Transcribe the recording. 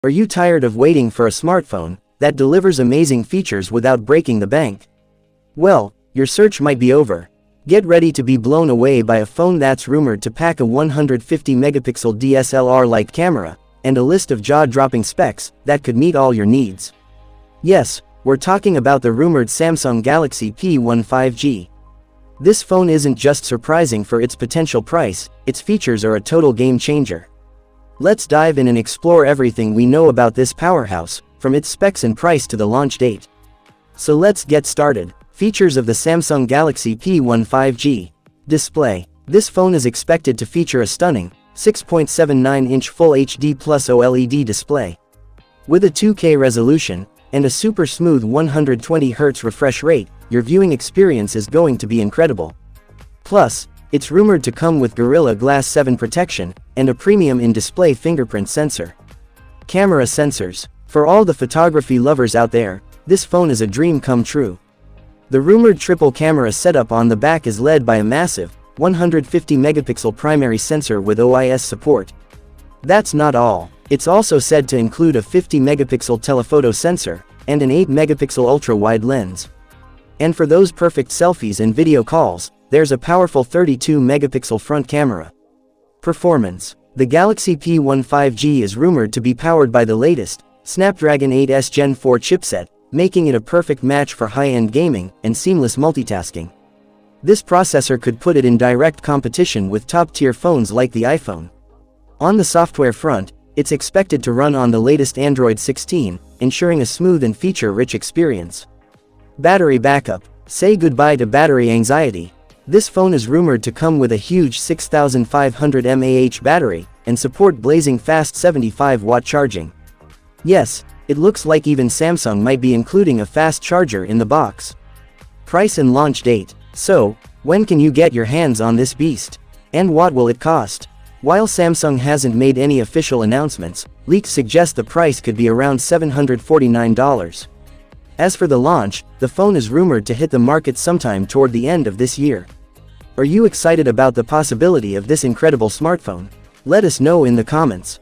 Are you tired of waiting for a smartphone that delivers amazing features without breaking the bank? Well, your search might be over. Get ready to be blown away by a phone that's rumored to pack a 150 megapixel DSLR-like camera, and a list of jaw-dropping specs that could meet all your needs. Yes, we're talking about the rumored Samsung Galaxy P1 5G. This phone isn't just surprising for its potential price, its features are a total game changer. Let's dive in and explore everything we know about this powerhouse, from its specs and price to the launch date. So let's get started. Features of the Samsung Galaxy P1 5G. Display. This phone is expected to feature a stunning 6.79-inch Full HD Plus OLED display. With a 2K resolution and a super smooth 120Hz refresh rate, your viewing experience is going to be incredible. Plus, it's rumored to come with Gorilla Glass 7 protection and a premium in-display fingerprint sensor. Camera sensors. For all the photography lovers out there, this phone is a dream come true. The rumored triple camera setup on the back is led by a massive 150 megapixel primary sensor with OIS support. That's not all. It's also said to include a 50 megapixel telephoto sensor and an 8 megapixel ultra-wide lens. And for those perfect selfies and video calls, there's a powerful 32 megapixel front camera. Performance. The Galaxy P1 5G is rumored to be powered by the latest Snapdragon 8s Gen 4 chipset, making it a perfect match for high-end gaming and seamless multitasking. This processor could put it in direct competition with top-tier phones like the iPhone. On the software front, it's expected to run on the latest Android 16, ensuring a smooth and feature-rich experience. Battery backup. Say goodbye to battery anxiety. This phone is rumored to come with a huge 6500 mAh battery and support blazing fast 75-watt charging. Yes, it looks like even Samsung might be including a fast charger in the box. Price and launch date. So, when can you get your hands on this beast? And what will it cost? While Samsung hasn't made any official announcements, leaks suggest the price could be around $749. As for the launch, the phone is rumored to hit the market sometime toward the end of this year. Are you excited about the possibility of this incredible smartphone? Let us know in the comments.